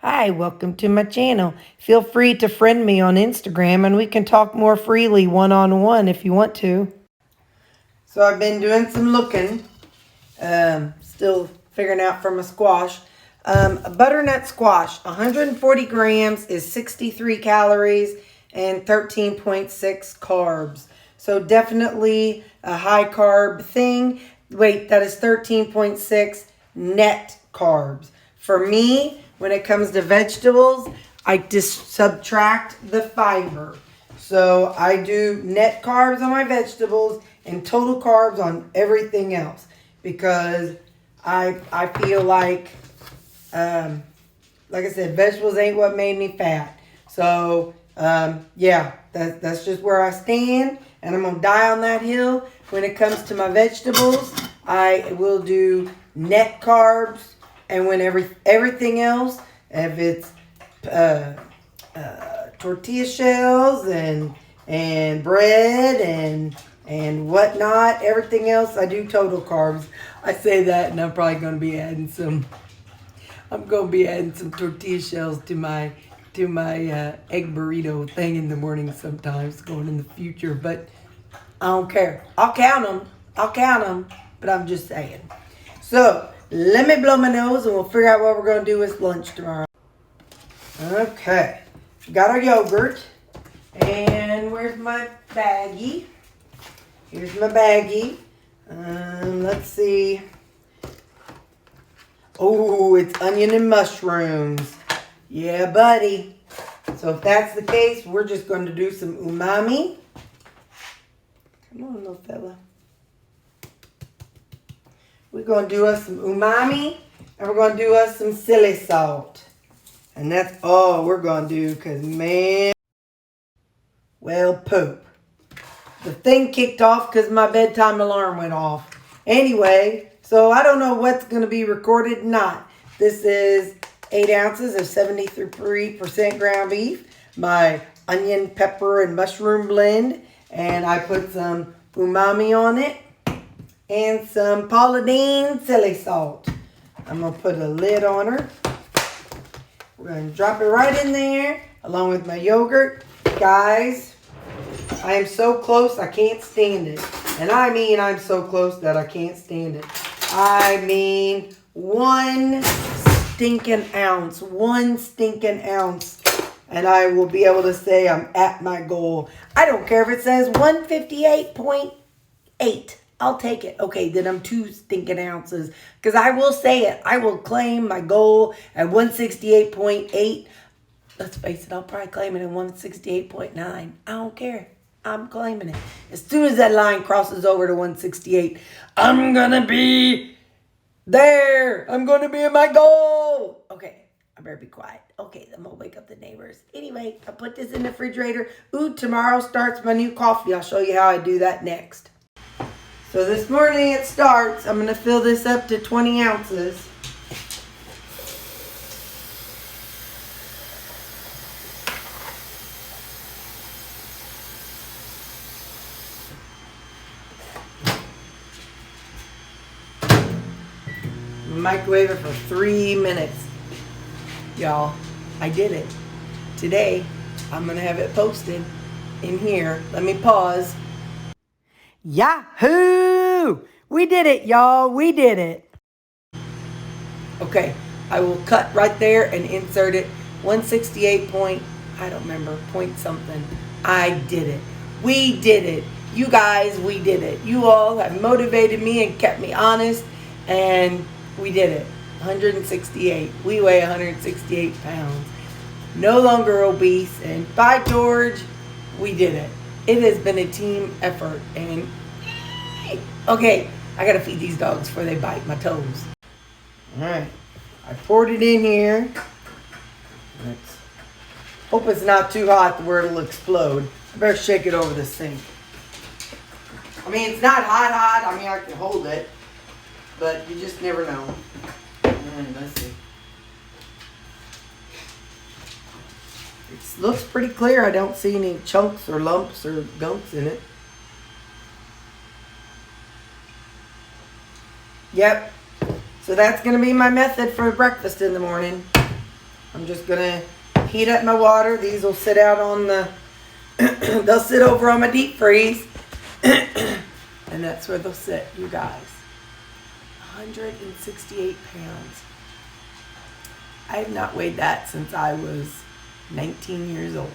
Hi, welcome to my channel. Feel free to friend me on Instagram and we can talk more freely one-on-one if you want to. So I've been doing some looking, still figuring out for my squash. A butternut squash, 140 grams is 63 calories and 13.6 carbs. So definitely a high carb thing. Wait, that is 13.6 net carbs. For me, when it comes to vegetables, I just subtract the fiber. So I do net carbs on my vegetables and total carbs on everything else because I feel like I said, vegetables ain't what made me fat. So yeah, that's just where I stand, and I'm gonna die on that hill. When it comes to my vegetables, I will do net carbs, and when everything else, if it's tortilla shells and bread and whatnot, everything else I do total carbs. I say that, and I'm probably gonna be adding some. I'm gonna be adding some tortilla shells to my egg burrito thing in the morning sometimes, going in the future. But I don't care. I'll count them. But I'm just saying. So let me blow my nose, and we'll figure out what we're gonna do with lunch tomorrow. Okay, got our yogurt, and where's my baggie? Here's my baggie. Let's see. Oh, it's onion and mushrooms. Yeah, buddy. So if that's the case, we're just going to do some umami. Come on, little fella. We're going to do us some umami, and we're going to do us some silly salt. And that's all we're going to do because, man, well, poop. The thing kicked off because my bedtime alarm went off. Anyway, so I don't know what's going to be recorded and not. This is 8 ounces of 73% ground beef, my onion, pepper, and mushroom blend, and I put some umami on it and some Paula Deen silly salt. I'm going to put a lid on her. We're going to drop it right in there along with my yogurt. Guys, I am so close I can't stand it. And I mean I'm so close that I can't stand it. I mean one stinking ounce. And I will be able to say I'm at my goal. I don't care if it says 158.8. I'll take it. Okay, then I'm 2 stinking ounces. Because I will say it. I will claim my goal at 168.8. Let's face it, I'll probably claim it at 168.9. I don't care. I'm claiming it. As soon as that line crosses over to 168, I'm going to be there. I'm going to be in my goal. Okay, I better be quiet. Okay, I'm going to wake up the neighbors. Anyway, I put this in the refrigerator. Ooh, tomorrow starts my new coffee. I'll show you how I do that next. So this morning it starts. I'm going to fill this up to 20 ounces. Microwave it for 3 minutes. Y'all, I did it. Today, I'm going to have it posted in here. Let me pause. Yahoo! We did it, y'all. We did it. Okay, I will cut right there and insert it. 168 point, I don't remember, point something. I did it. We did it. You guys, we did it. You all have motivated me and kept me honest, and we did it. 168. We weigh 168 pounds. No longer obese. And by George, we did it. It has been a team effort. And okay, I gotta feed these dogs before they bite my toes. Alright. I poured it in here. Let's hope it's not too hot where it'll explode. I better shake it over the sink. I mean, it's not hot. I mean, I can hold it. But you just never know. Alright, let's see. It looks pretty clear. I don't see any chunks or lumps or gumps in it. Yep. So that's going to be my method for breakfast in the morning. I'm just gonna heat up my water. These will sit out on the, they'll sit over on my deep freeze. And that's where they'll sit, you guys. 168 pounds. I have not weighed that since I was 19 years old.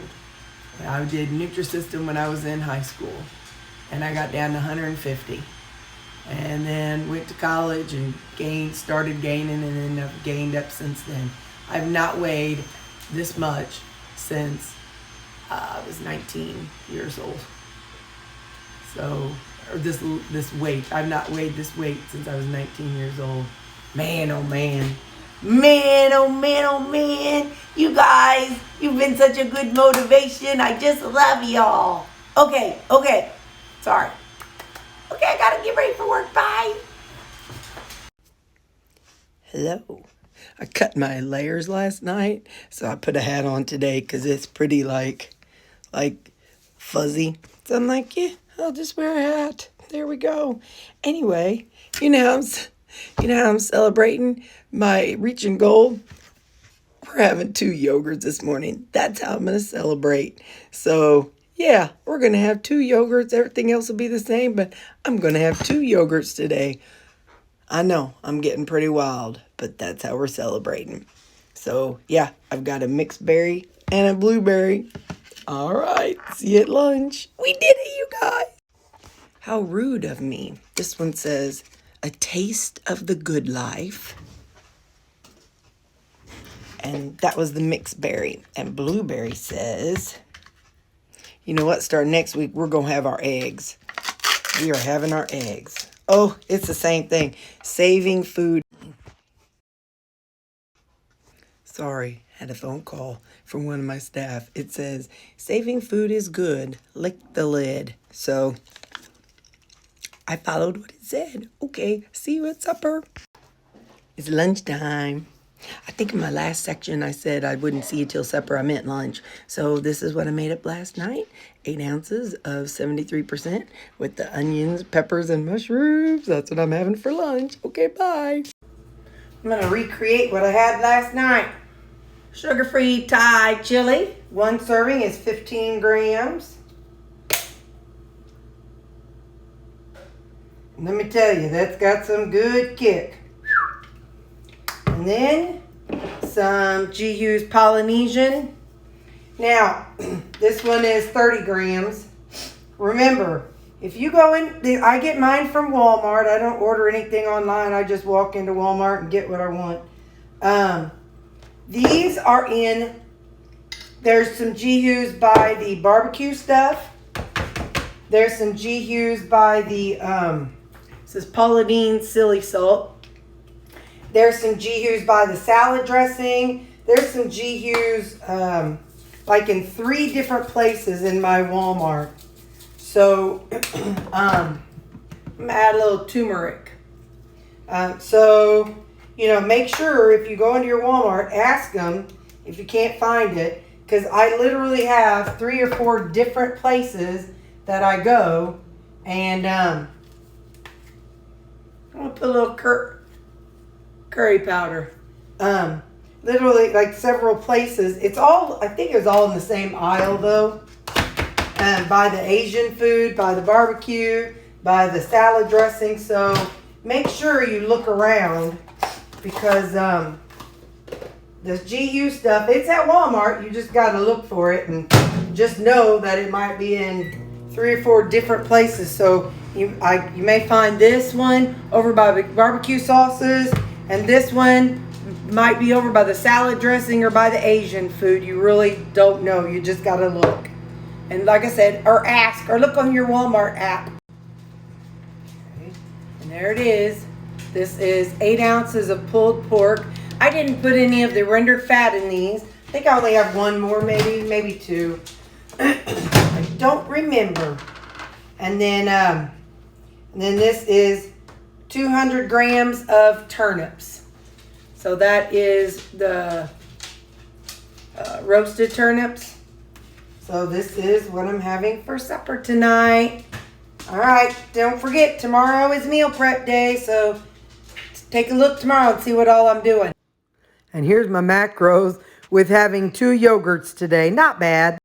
I did Nutrisystem when I was in high school, and I got down to 150. And then went to college and started gaining, and then I've gained up since then. I've not weighed this much since I was 19 years old. So, or this weight. I've not weighed this weight since I was 19 years old. Man, oh man. Man, oh man, oh man. You guys, you've been such a good motivation. I just love y'all. Okay. Sorry. Okay, I gotta get ready for work. Bye. Hello. I cut my layers last night, so I put a hat on today because it's pretty like fuzzy. So I'm like, yeah, I'll just wear a hat. There we go. Anyway, you know how I'm celebrating my reaching goal? We're having 2 yogurts this morning. That's how I'm going to celebrate. So, yeah, we're going to have 2 yogurts. Everything else will be the same, but I'm going to have 2 yogurts today. I know, I'm getting pretty wild, but that's how we're celebrating. So, yeah, I've got a mixed berry and a blueberry. All right, see you at lunch. We did it, you guys. How rude of me. This one says, a taste of the good life. And that was the mixed berry. And blueberry says, you know what? Starting next week, we're going to have our eggs. We are having our eggs. Oh, it's the same thing. Saving food. Sorry, had a phone call from one of my staff. It says, saving food is good. Lick the lid. So I followed what it said. Okay, see you at supper. It's lunchtime. I think in my last section I said I wouldn't see you till supper. I meant lunch. So this is what I made up last night. 8 ounces of 73% with the onions, peppers, and mushrooms. That's what I'm having for lunch. Okay, bye. I'm going to recreate what I had last night. Sugar-free Thai chili. 1 serving is 15 grams. Let me tell you, that's got some good kick. And then some G-Hughes Polynesian. Now, this one is 30 grams. Remember, if you go in, I get mine from Walmart. I don't order anything online. I just walk into Walmart and get what I want. These are in, there's some G-Hughes by the barbecue stuff. There's some G-Hughes by the, this is Polynesian Silly Salt. There's some G-Hughes by the salad dressing. There's some G-Hughes like in 3 different places in my Walmart. So I'm going to add a little turmeric. So, you know, make sure if you go into your Walmart, ask them if you can't find it. Because I literally have 3 or 4 different places that I go. And I'm going to put a little curry powder. Literally like several places. It's all, I think it was all in the same aisle though. By the Asian food, by the barbecue, by the salad dressing. So make sure you look around because this GU stuff, it's at Walmart. You just got to look for it and just know that it might be in 3 or 4 different places. So you may find this one over by the barbecue sauces, and this one might be over by the salad dressing or by the Asian food. You really don't know. You just got to look. And like I said, or ask, or look on your Walmart app. Okay. And there it is. This is 8 ounces of pulled pork. I didn't put any of the rendered fat in these. I think I only have 1 more, maybe 2. I don't remember. And then this is 200 grams of turnips. So that is the roasted turnips. So this is what I'm having for supper tonight. All right, don't forget, tomorrow is meal prep day, so take a look tomorrow and see what all I'm doing. And here's my macros. with having 2 yogurts today. Not bad.